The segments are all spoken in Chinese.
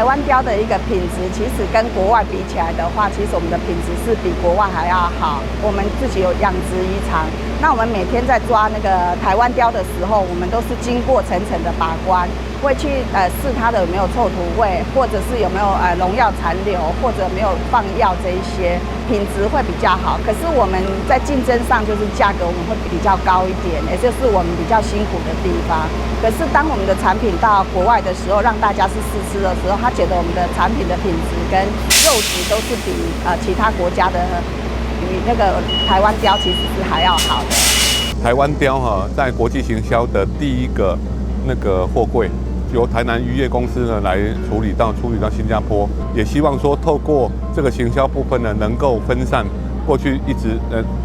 湾雕的一个品质，其实跟国外比起来的话，其实我们的品质是比国外还要好。我们自己有养殖渔场，那我们每天在抓那个台湾雕的时候，我们都是经过层层的把关，会去试它的有没有臭土味，或者是有没有农药残留，或者没有放药这一些，品质会比较好。可是我们在竞争上就是价格我们会比较高一点，也就是我们比较辛苦的地方。可是当我们的产品到国外的时候，让大家是试吃的时候，他觉得我们的产品的品质跟肉质都是比其他国家的比那个台湾雕其实是还要好的。台湾雕在国际行销的第一个那个货柜，由台南渔业公司呢来处理到新加坡，也希望说透过这个行销部分呢，能够分散过去一直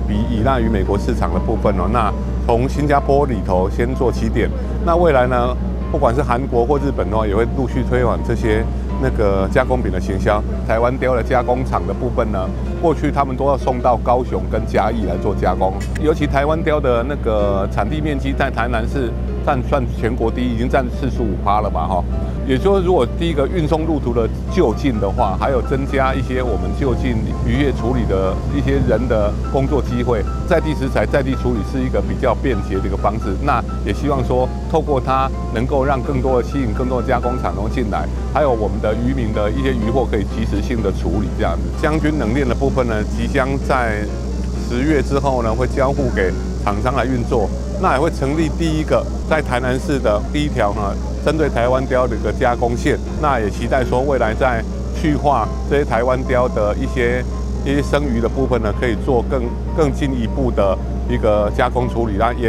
比依赖于美国市场的部分哦。那从新加坡里头先做起点，那未来呢，不管是韩国或日本的话，也会陆续推广这些那个加工品的行销。台湾雕的加工厂的部分呢，过去他们都要送到高雄跟嘉义来做加工，尤其台湾雕的那个产地面积在台南是算全国第一，已经占45%了吧哈。也就是如果第一个运送路途的就近的话，还有增加一些我们就近渔业处理的一些人的工作机会，在地食材在地处理是一个比较便捷的一个方式。那也希望说透过它能够让吸引更多的加工厂能进来，还有我们的渔民的一些渔获可以及时性的处理这样子。将军冷链的部分呢，即将在10月之后呢会交付给厂商来运作。那也会成立第一个在台南市的第一条针对台湾雕的一个加工线。那也期待说未来在去化这些台湾雕的一些生鱼的部分呢，可以做更进一步的一个加工处理，然后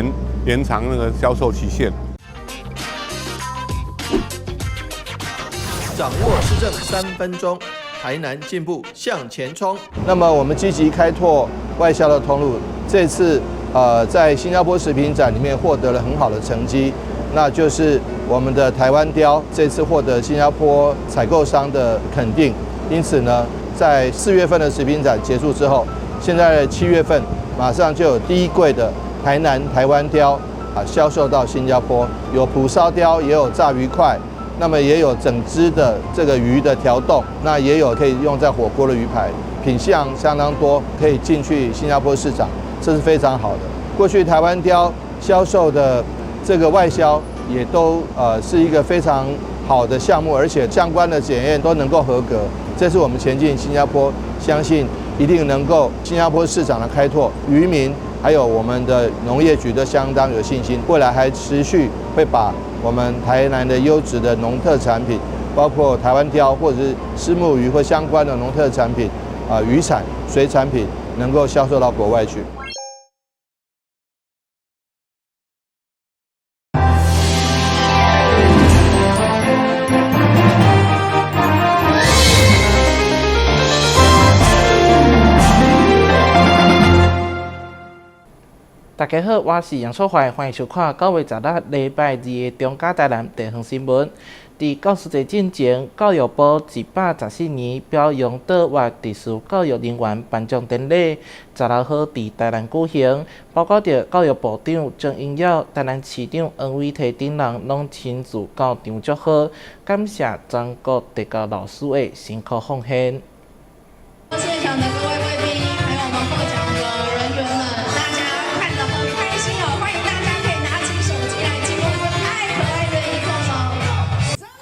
延长那个销售期限。掌握市政3分钟，台南进步向前冲。那么我们积极开拓外销的通路，这次在新加坡食品展里面获得了很好的成绩，那就是我们的台湾雕这次获得新加坡采购商的肯定。因此呢，在4月份的食品展结束之后，现在7月份马上就有第一柜的台湾雕销售到新加坡，有蒲烧雕，也有炸鱼块，那么也有整只的这个鱼的条冻，那也有可以用在火锅的鱼排，品项相当多，可以进去新加坡市场。这是非常好的。过去台湾雕销售的这个外销也都是一个非常好的项目，而且相关的检验都能够合格。这是我们前进新加坡，相信一定能够新加坡市场的开拓，渔民还有我们的农业局都相当有信心，未来还持续会把我们台南的优质的农特产品，包括台湾雕或者是虱目鱼或相关的农特产品渔产、水产品，能够销售到国外去。大家好，我是杨楚怀，欢迎收看9月10日礼拜2的中嘉台南地方新闻。在90节进前，教育部114年表扬倒挖特殊教育人员颁奖典礼16号在台南举行，包括着教育部长郑英耀、台南市长黄伟綽等人拢亲自到场祝贺，感谢全国特教老师的辛苦奉献。现场的各位贵宾，还有我们获奖的人员们，大家看得很开心哦！欢迎大家可以拿起手机来记录这太可爱的一刻了。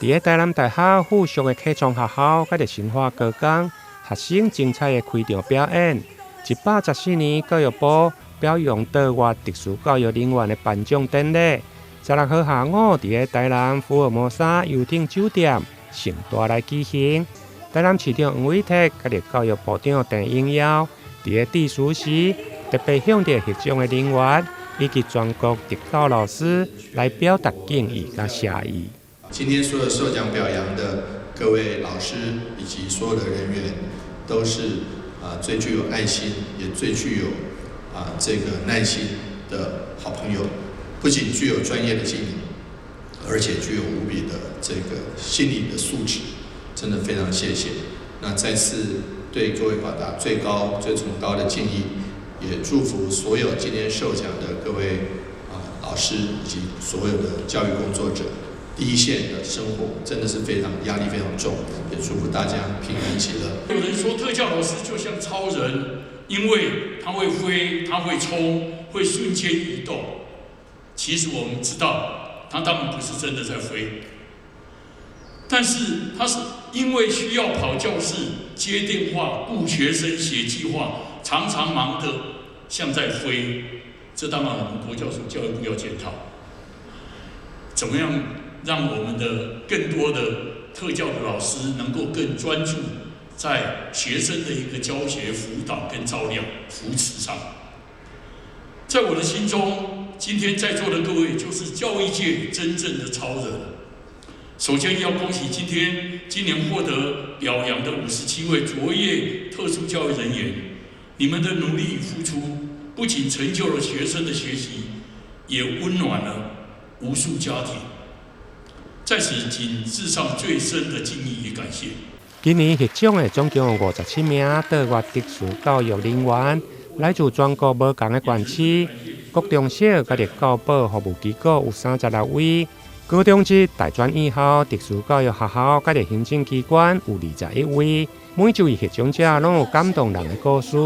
伫台南大学附属的客创学校，甲着新华高工学生精彩的开场表演。114年教育部表扬倒挖特殊教育人员的颁奖典礼，16号下午伫台南福尔摩沙游艇酒店盛大来举行。台南市长黄伟綽甲着教育部长郑英耀伫致辞时，特别向着获奖的人员以及全国特教老师来表达敬意甲谢意。今天所有受奖表扬的各位老师以及所有的人员，都是最具有爱心，也最具有这个耐心的好朋友。不仅具有专业的技能，而且具有无比的这个心理的素质。真的非常谢谢。那再次对各位表达最高、最崇高的敬意，也祝福所有今天受奖的各位老师以及所有的教育工作者，第一线的生活，真的是压力非常重，也祝福大家平安喜乐。有人说特教老师就像超人，因为他会飞，他会冲，会瞬间移动。其实我们知道，他当然不是真的在飞，但是他是因为需要跑教室、接电话、顾学生、写计划，常常忙得像在飞。这当然我们国教署教育部要检讨，怎么样让我们的更多的特教的老师能够更专注在学生的一个教学辅导跟照料扶持上。在我的心中，今天在座的各位就是教育界真正的超人。首先要恭喜今年获得表扬的57位卓越特殊教育人员，你们的努力与付出，不仅成就了学生的学习，也温暖了无数家庭。在此，谨致上最深的敬意与感谢。今年获奖的总共有57名德外特殊教育人员，来自全国不同的县市，各中小甲特教保服务机构有36位，高中职大专以后特殊教育学校甲特行政机关有21位。每一位获奖者拢有感动人的故事，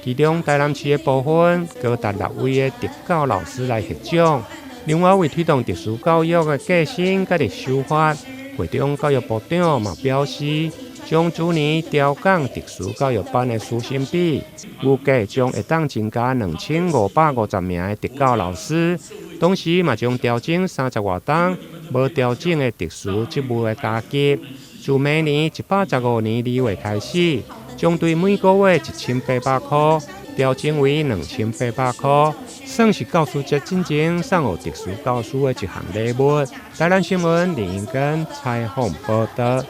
其中台南市的部分高达6位的特教老师来获奖。另外，为推动特殊教育的革新甲特修法，会中教育部长嘛表示，将去年调降特殊教育班的师生比，预计将会当增加2550名的特教老师，同时嘛将调整30外档无调整的特殊职务的加级，自明年115年2月开始，将对每个月1800块调整为2800块，算是教师节进前送予特殊教师的一项礼物。台南新闻林英根采访报道。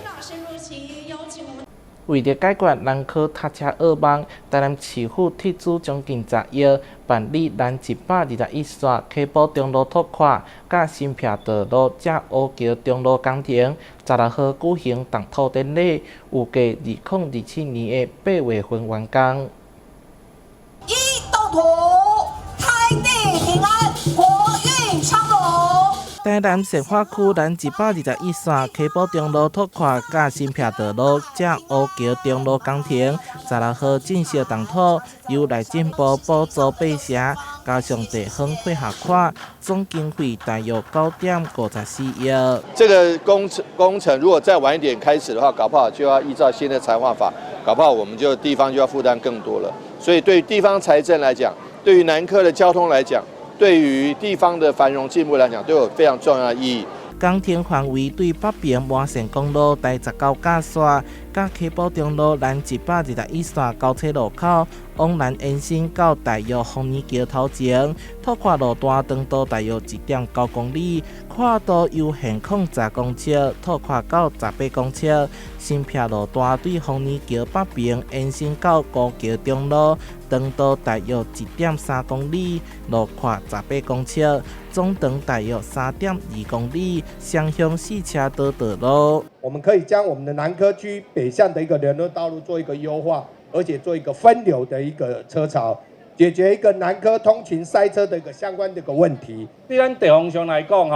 为了解决人口塞车噩梦，台南市府摕出将近10亿，办理南121线溪埔中路拓宽，甲新平道路至乌桥中路工程，16号举行动土典礼，预计2027年的8月份完工。一动土，开地平安，国运昌隆。台南善化区南121线溪埔中路拓宽甲新平道路至乌桥中路工程，16号正式动土，由内政部补助8成，加上地方配合款，总经费大约9.54亿。这个工程如果再晚一点开始的话，搞不好就要依照新的财划法，搞不好我们地方就要负担更多了。所以对于地方财政来讲，对于南科的交通来讲，对于地方的繁荣进步来讲，都有非常重要的意义。工程范围对北边麻线公路第19架线、甲溪埔中路南121线交叉路口往南延伸到大约丰年桥头前，拓宽路段长度大约1.9公里，宽度由现况10公尺拓宽到18公尺。新平路段对丰年桥北边延伸到高桥中路，长度大约1.3公里，路宽18公尺，总长大约3.2公里，双向4车道道路。我们可以将我们的南科区北向的一个联络道路做一个优化，而且做一个分流的一个车潮，解决一个南科通勤塞车的一个相关的一个问题。对咱地方上来讲，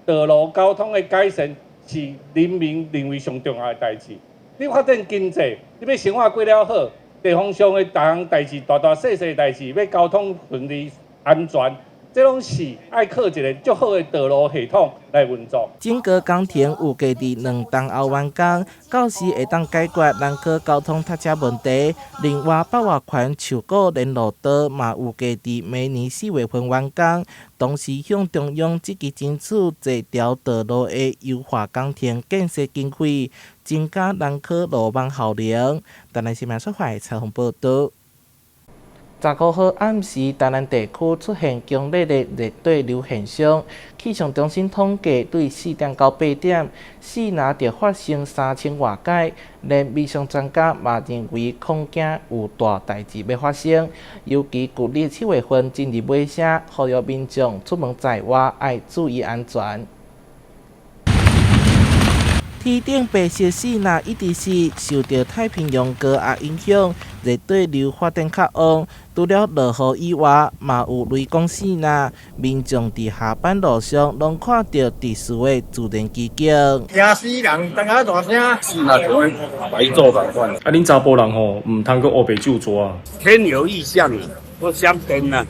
道路交通的改善是人民认为上重要的代志。你发展经济，你要生活过了好，地方上的大项代志、大大小小的代志，要交通顺利安全。这拢是爱靠一个足好的道路系统来运作。整个工程预计伫2冬后完工，到时会当解决南科交通塞车问题。另外，北外环树果联络道嘛预计伫明年4月份完工，同时向中央积极争取这条道路的优化工程建设经费，增加南科路网效能。台南新闻所发采访报道。19号暗时，台南地区出现强烈的热对流现象。气象中心统计，对4点到8点，4拿就发生3000外界。连气象专家嘛认为，恐惊有大代志要发生。尤其旧历7月份进入尾声，呼吁民众出门在外要注意安全。天顶白色4拿一直是受到太平洋高压影响。热对流发展较旺，除了落雨以外，嘛有雷公死呐。民众伫下班路上拢看到特殊的自然奇景。惊死人，等下大声，那就会白做共款。啊，恁查甫人吼，唔通去黑白酒抓啊。天有异象，我闪电啊！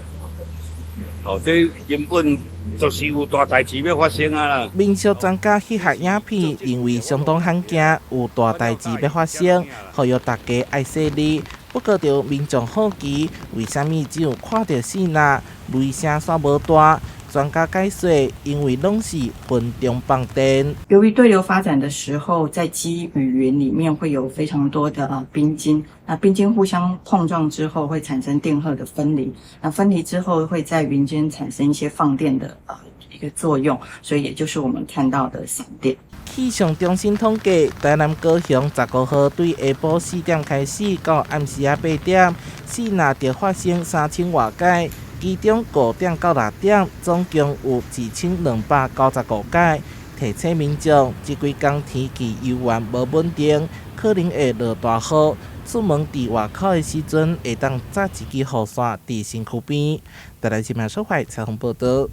哦，这根本就是有大代志要发生啊啦！民俗专家翕合影片，认为相当罕见，有大代志要发生，呼吁大家爱惜力。不过，着民众好奇，为什么只有看到死呐？雷声煞无大？专家解释，因为拢是云中放电。由于对流发展的时候，在积雨云里面会有非常多的冰晶，那冰晶互相碰撞之后会产生电荷的分离，那分离之后会在云间产生一些放电的一个作用，所以也就是我们看到的闪电。气象中心统计，台南高雄15号对下晡4点开始到暗时8点，死难就发生3000多起。其中5点到6点，总共有2295起。提醒民众，这几天天气犹原无稳定，可能会落大雨。出门伫外口的时阵，会当扎一支雨伞伫身躯边。台南新闻社会采访报道。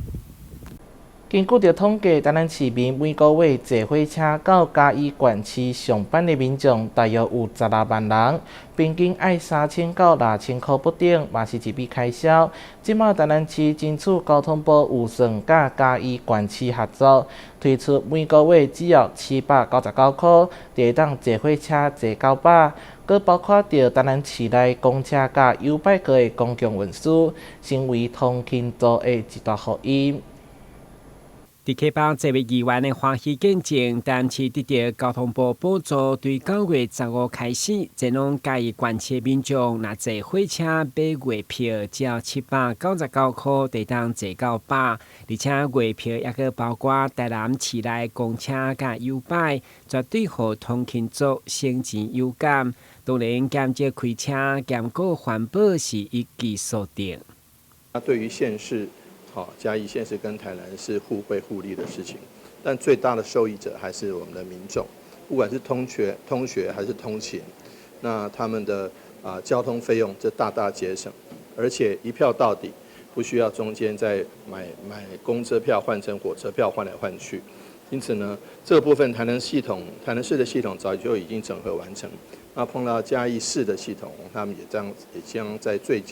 根据着统计，台南市民每个月坐火车到嘉义县市上班的民众大约有16万人，平均爱3000到6000块不等，嘛是一笔开销。即马台南市争取交通部有算甲嘉义县市合作，推出每个月只要799块，就会当坐火车坐900。佮包括着台南市内公车甲优拜客的公共运输，成为通勤族的一大福音。伫启邦这位议员的欢喜见证，台南市得到交通部补助，对9月15开始，前往嘉义县市民众若坐火车买月票，只要799块，就当坐到8，而且月票也佮包括台南市内公车甲优拜，绝对互通勤族省钱有感。当然，减少开车、兼顾环保是一举所得。对于县市。嘉义县市跟台南是互惠互利的事情，但最大的受益者还是我们的民众，不管是通学还是通勤，那他们的交通费用这大大节省，而且一票到底，不需要中间再买公车票换成火车票换来换去。因此呢，这个部分台南市的系统早就已经整合完成。那碰到嘉义市的系统，他们也将在最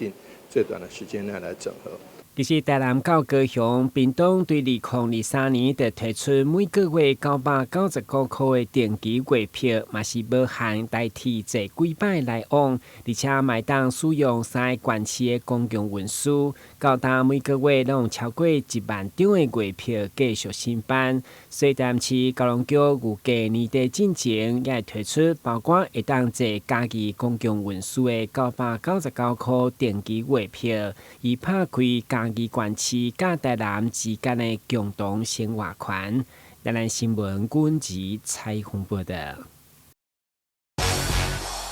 短的时间内来整合。其实台南到高雄、屏东对2023年就推出每个月999块的定期月票，嘛是无限代替坐几摆来往，而且买当使用3个县市的公共运输，到达每个月拢超过1万张的月票继续申办。所以台南市交通局预计年底之前也会推出包括会当坐嘉义公共运输的999块定期月票，以拍开嘉义县市甲台南之间的共同生活圈。台南新闻阮吉采访报道。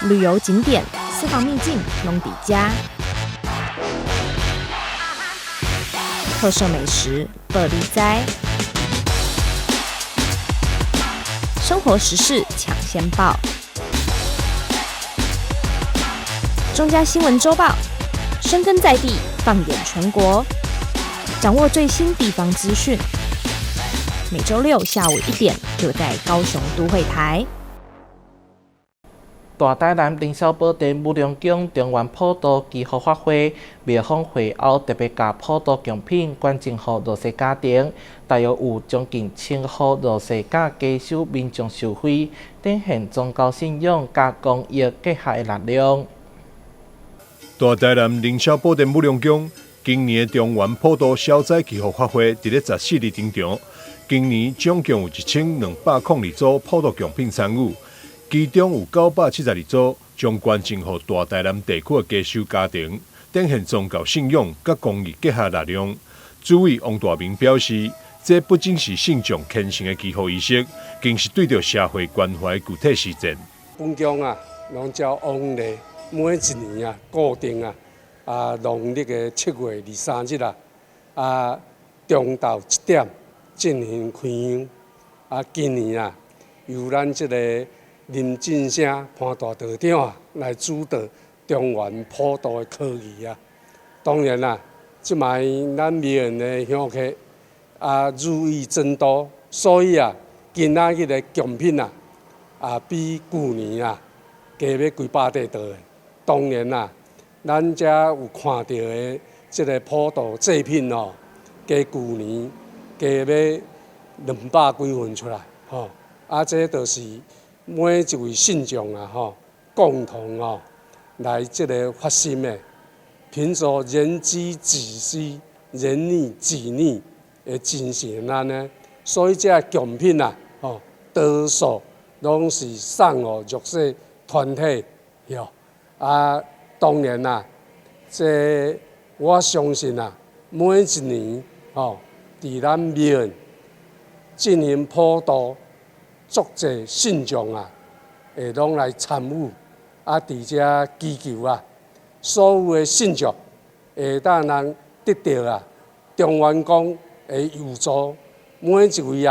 旅游景点、私房秘境拢底家，特色美食乐力哉，生活时事抢先报，中嘉新闻周报，深耕在地，放眼全国，掌握最新地方资讯。每周6下午1点，就在高雄都会台。大台南凌霄宝殿武隆宫中原普渡祈福法会，庙方会后特别把普渡贡品捐赠予弱势家庭，大约有将近1000户弱势甲家属民众受惠，展现宗教信仰甲公益结合的力量。大台南凌霄宝殿武隆宫今年中原普渡消灾祈福法会伫咧14日登场。今年总共有1202组普渡贡品参与，其中有972组将捐赠予大台南地区的家属家庭，展现宗教信仰甲公益结合力量。主委王大明表示，这不仅是信众虔诚的祈福仪式，更是对着社会关怀具体实践。本宫拢照往例，每一年固定农历的7月23日中昼1點进行开香。今年由咱这个林进生潘大道长来主导，中原普渡的科技啊。当然啦，即卖咱苗栗的乡客如意增多，所以今仔日的奖品比旧年加要几百块多的。当然啦，咱遮有看到的即个普渡祭品加旧年加要200几份出来这就是每一位信众共同来即个发心的，凭着人之子兮，人逆己逆的精神呢，所以这奖品多数拢是送予弱势团体当然这我相信每一年伫咱苗进行普渡，足侪信众会拢来参与伫遮祈求所有的信众会当人得到中元公的佑助，每一位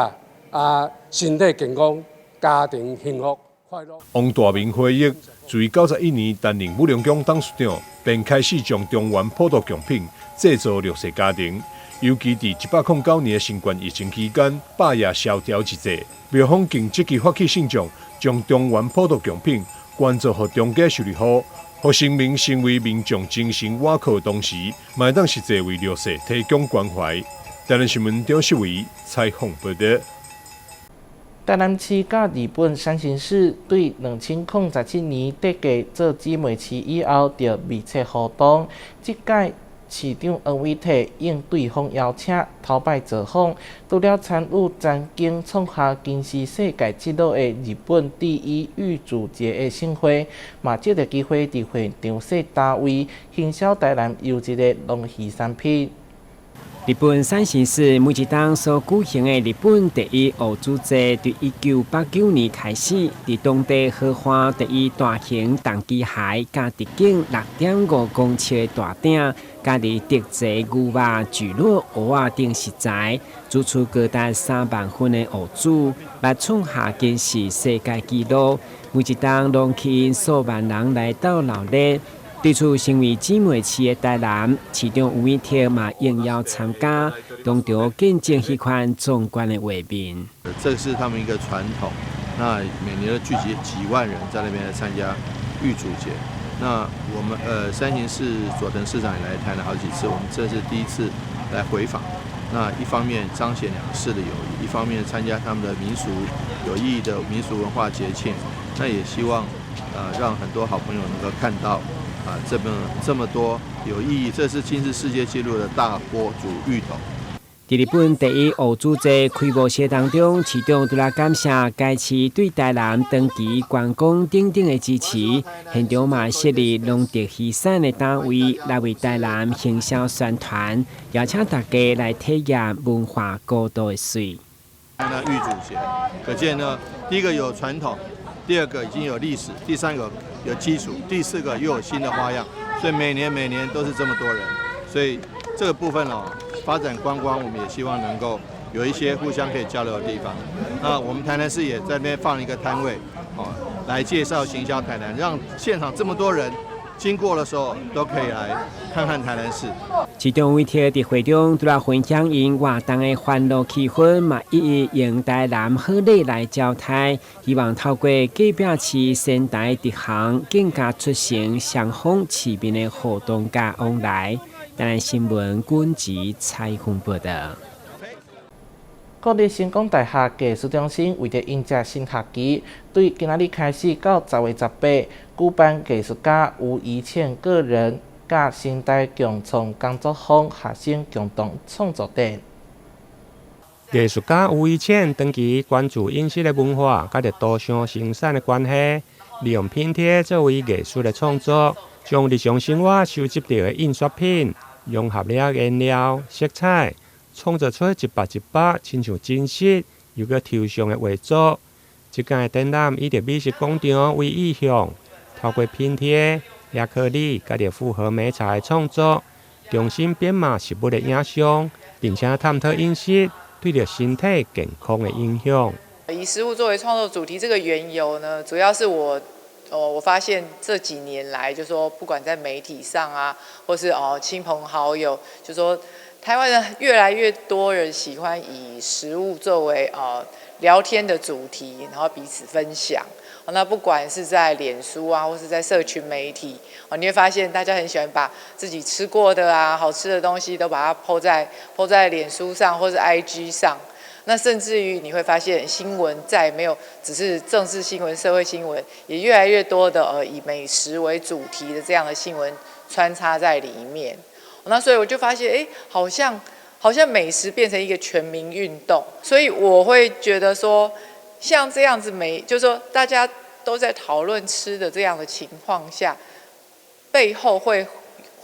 身体健康，家庭幸福快乐。王大明回忆，自91年担任武陵乡董事长，便开始将中原普渡奖品制作弱势家庭。尤其伫109年的新冠疫情期间，百业萧条一切，庙方更积极发起信众，将中原普渡奖品捐助予中价受理户，让生命成为民众精神倚靠的同时，嘛会当实际为弱势提供关怀。台南新闻张世伟采访报道。台南市甲日本山形市对2007年设计做姊妹市以后，就密切互动。这届市长王伟体应对方邀请，头摆造访，除了参与曾经创下金氏世界纪录的日本第一玉竹节的盛会，嘛借着机会伫现场设摊位，行销台南优质的农渔产品。日本山形市每一档所举行的日本第一学主节，从1989年开始，伫当地合花第一大型重机械，甲直径6.5公尺的大鼎，甲伫特chế牛肉、蒟蒻、蚵仔等食材，煮出高达3万份的学主，来创下金氏世界纪录。每一档拢吸引数万人来到闹热。对此，身为姊妹市的台南市长吴伟体嘛应邀参加，当场见证迄款壮观的画面。这是他们一个传统，那每年都聚集几万人在那边来参加玉竹节。那我们山形市佐藤市长也来台南好几次，我们这是第一次来回访。那一方面彰显两个市的友谊，一方面参加他们的民俗有意义的民俗文化节庆。那也希望让很多好朋友能够看到。这么多有意义，这是金氏世界纪录的大锅煮芋头。在日本第一学主节开幕式当中，市长除了感谢该市对台南长期观光等等的支持，现场嘛设立农特渔产的单位来为台南行销宣传，邀请大家来体验文化高度的水。那玉竹节，可见呢，第一个有传统。第二个已经有历史，第三个有基础，第四个又有新的花样，所以每年都是这么多人，所以这个部分发展观光，我们也希望能够有一些互相可以交流的地方。那我们台南市也在那边放了一个摊位，来介绍行销台南，让现场这么多人经过的时候都可以来看看台南市。市长伟体伫会中除了分享因活动的欢乐气氛，嘛一一用台南好礼来交代，希望透过隔壁市先台直行，更加出行双方市民的互动加往来。台南新闻军集采访报道。国立成功大学技术中心为了迎接新学期，对今仔日开始到10月18，举办艺术家吴怡倩个人甲新台共创工作坊学生共同创作展。艺术家吴怡倩长期关注饮食的文化，甲着多项生产的关系，利用拼贴作为艺术的创作，将日常生活收集到的印刷品融合了颜料、色彩，创作出一把亲像真实又个抽象的画作。这届展览以着美食广场为意向，透过拼贴、亚克力，甲着复合媒材的创作，重新编码食物的影像，并且探讨饮食对着身体健康的影响。以食物作为创作主题，这个缘由呢，主要是我我发现这几年来，就说不管在媒体上啊，或是亲朋好友，就说台湾人越来越多人喜欢以食物作为聊天的主题，然后彼此分享。那不管是在脸书啊，或是在社群媒体，你会发现大家很喜欢把自己吃过的啊、好吃的东西都把它 po 在脸书上或是 IG 上。那甚至于你会发现，新闻再也没有只是政治新闻、社会新闻，也越来越多的以美食为主题的这样的新闻穿插在里面。那所以我就发现，好像美食变成一个全民运动，所以我会觉得说，像这样子就是说大家都在讨论吃的这样的情况下，背后会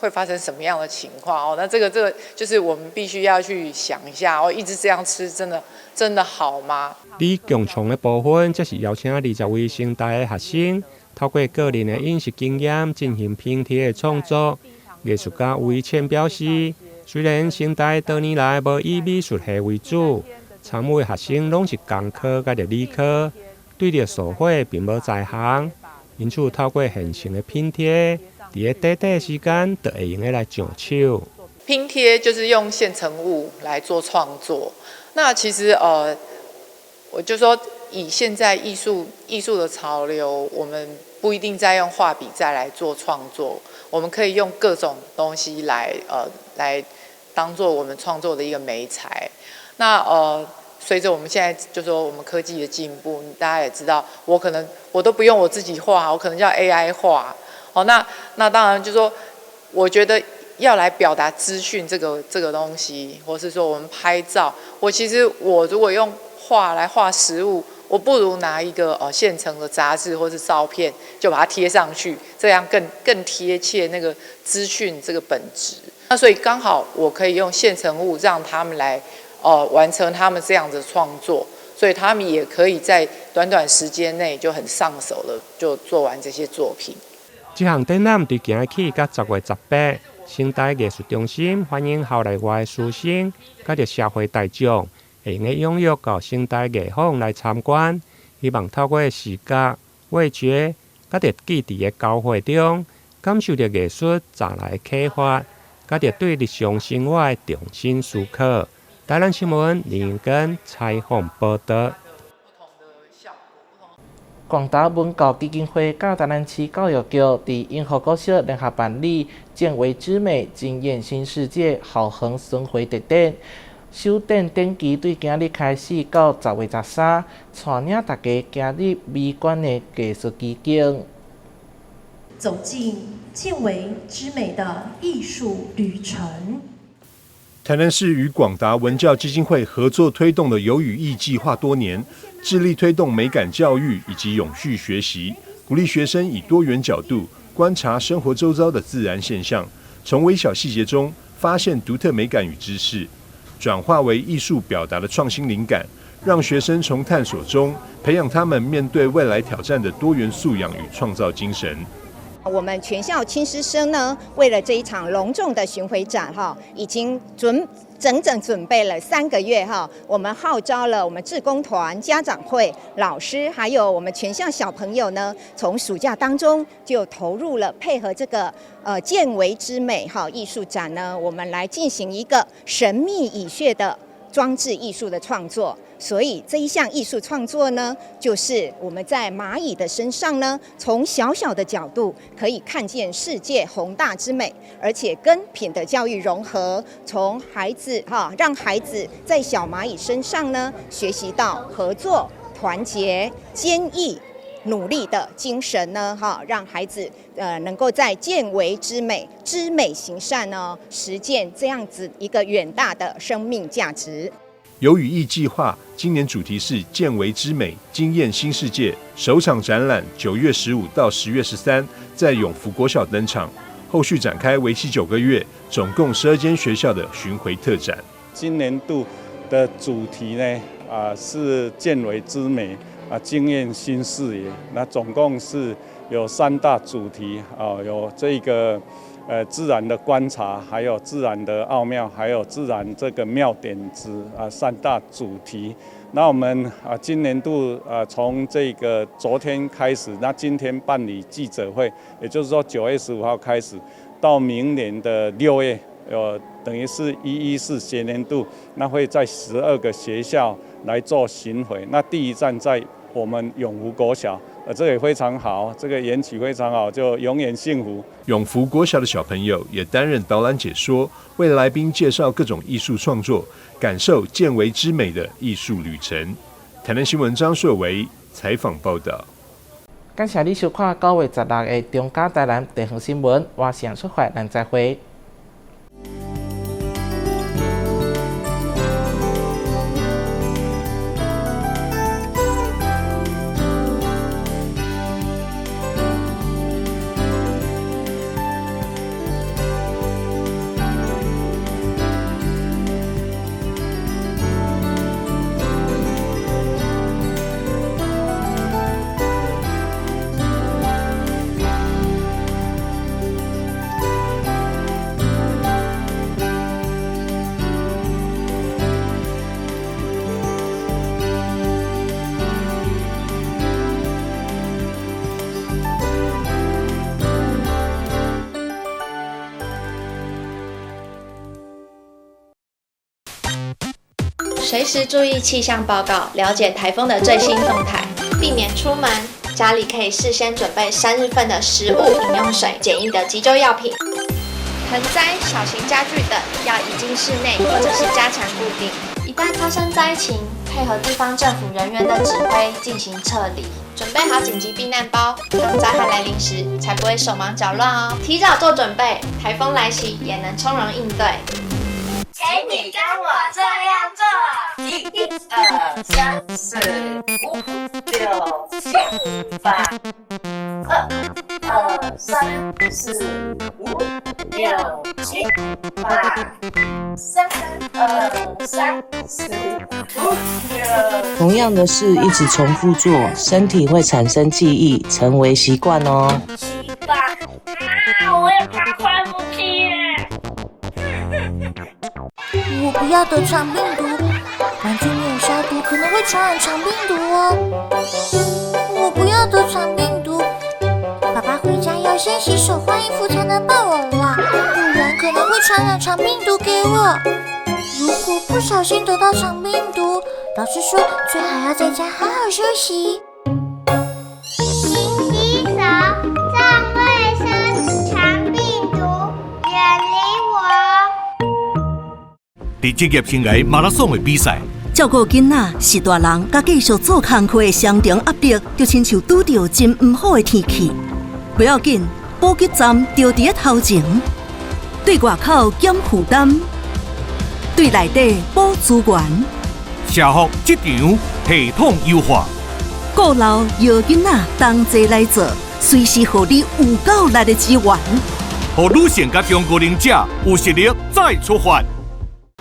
发生什么样的情况那这个就是我们必须要去想一下一直这样吃真的好吗？李强冲的部分，则是邀请20位成大的学生，透过个人的饮食经验进行拼贴的创作。艺术家吴以谦表示，虽然成大多年来无以美术系为主，参与的学生拢是工科甲理科，对着手绘并无在行，因此透过现成的拼贴。在短短的时间，就会用来上手。拼贴就是用现成物来做创作。那其实我就说，以现在艺术的潮流，我们不一定再用画笔再来做创作，我们可以用各种东西来当做我们创作的一个媒材。那随着我们现在就说我们科技的进步，大家也知道，我都不用我自己画，我可能叫 AI 画。那当然就是说，我觉得要来表达资讯这个东西，或是说我们拍照，其实我如果用画来画食物，我不如拿一个现成的杂志或是照片，就把它贴上去，这样更贴切那个资讯这个本质。那所以刚好我可以用现成物让他们来完成他们这样的创作，所以他们也可以在短时间内就很上手了，就做完这些作品。这项展览伫今日起到10月18日，成大艺术中心欢迎校内外的师生，甲着社会大众，会用踊跃到成大艺坊来参观，希望透过视觉、味觉，甲着记忆的交汇中，感受着艺术带来的启发，甲着对日常生活的重新思考。台南新闻林永根采访报道。广达文教基金会甲台南市教育局伫永和国小联合办理见为之美，惊艳新世界好恒巡回特展。首展展期对今日开始到10月13，带领大家行入美观的艺术奇景，走进见为之美的艺术旅程。台南市与广达文教基金会合作推动的有语义计划多年，致力推动美感教育以及永续学习，鼓励学生以多元角度观察生活周遭的自然现象，从微小细节中发现独特美感与知识，转化为艺术表达的创新灵感，让学生从探索中培养他们面对未来挑战的多元素养与创造精神。我们全校亲师生呢，为了这一场隆重的巡回展已经整整准备了3个月我们号召了我们志工团、家长会、老师，还有我们全校小朋友呢，从暑假当中就投入了配合这个见为之美艺术展呢，我们来进行一个神秘以谑的装置艺术的创作。所以这一项艺术创作呢，就是我们在蚂蚁的身上呢，从小小的角度可以看见世界宏大之美，而且跟品德教育融合，从孩子让孩子在小蚂蚁身上呢，学习到合作、团结、坚毅、努力的精神呢，让孩子能够在见为之美、知美行善呢，实践这样子一个远大的生命价值。有语义计划今年主题是见为之美，惊艳新世界。首场展览9月15到10月13在永福国小登场，后续展开为期9个月，总共12间学校的巡回特展。今年度的主题呢，是见为之美，惊艳新视野。那总共是有3大主题，有这个自然的观察，还有自然的奥妙，还有自然这个妙点子3大主题。那我们今年度从这个昨天开始，那今天办理记者会，也就是说9月15号开始，到明年的6月，等于是114学年度，那会在12个学校来做巡回。那第一站在我们永福国小，这个也非常好，这个缘起非常好，就永远幸福。永福国小的小朋友也担任导览解说，为来宾介绍各种艺术创作，感受见微知美的艺术旅程。台南新闻张硕维采访报道。感谢你收看9月16日的中嘉台南地方新闻，我是杨淑怀，咱再会。随时注意气象报告，了解台风的最新动态，避免出门。家里可以事先准备3日份的食物、饮用水、简易的急救药品。盆栽、小型家具等要移进室内或者是加强固定。一旦发生灾情，配合地方政府人员的指挥进行撤离。准备好紧急避难包，当灾害来临时才不会手忙脚乱哦。提早做准备，台风来袭也能从容应对。请你跟我这样做：1、2、3、4、5、6、7、8。2、2、3、4、5、6、7、8。3、2、3、4、5、6。同样的事一直重复做，身体会产生记忆，成为习惯哦。7、8。我也怕快不去耶。我不要得肠病毒，环境没有消毒，可能会传染肠病毒哦。我不要得肠病毒，爸爸回家要先洗手换衣服才能抱我啦，不然可能会传染肠病毒给我。如果不小心得到肠病毒，老师说最好要在家好好休息。勤洗手，站卫生，肠病毒远离我。在职业生涯马拉松的比赛，照顾囡仔是大人，甲继续做工课的双重压力，就亲像拄到真唔好的天气。不要紧，补给站就伫头前，对外口减负担，对内底补资源。社福职场系统优化，顾老摇囡仔同齐来做，随时予你有够力的资源，让女性甲中国人者有实力再出发。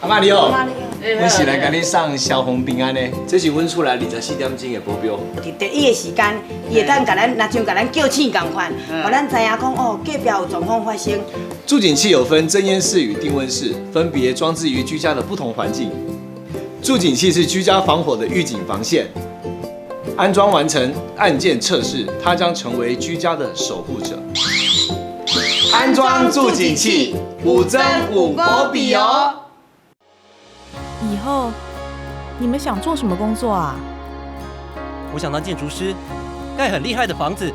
阿妈你好，阮是来甲你送消防平安的，这是阮厝内24点钟的保镖。伫第一个时间，伊会当甲咱，若像甲咱叫醒共款，互咱知影讲哦，隔壁有状况发生。助警器有分增烟室与定温室，分别装置于居家的不同环境。助警器是居家防火的预警防线，安装完成按键测试，它将成为居家的守护者。安装助警器，5增5保庇哦。以后你们想做什么工作啊？我想当建筑师，盖很厉害的房子。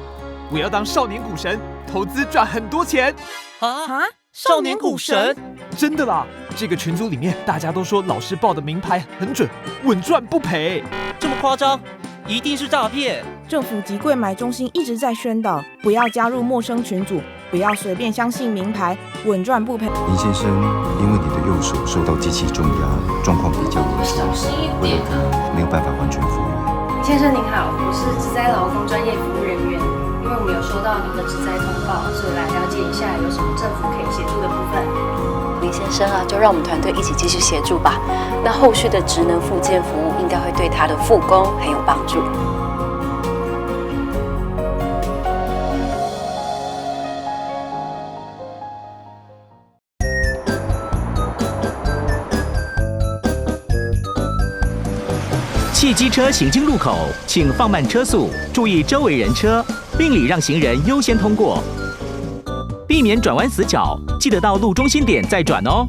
我要当少年股神，投资赚很多钱。啊！少年股神？真的啦！这个群组里面大家都说老师报的名牌很准，稳赚不赔。这么夸张？一定是诈骗！政府及柜买中心一直在宣导，不要加入陌生群组，不要随便相信名牌，稳赚不赔。林先生，因为你的右手受到机器重压，状况比较危险，为了他没有办法完全复原。先生您好，我是职灾劳工专业服务人员，因为我们有收到您的职灾通报，所以来了解一下有什么政府可以协助的部分。林先生啊，就让我们团队一起继续协助吧。那后续的职能复健服务应该会对他的复工很有帮助。汽机车行经路口，请放慢车速，注意周围人车，并礼让行人优先通过，避免转弯死角。记得到路中心点再转哦。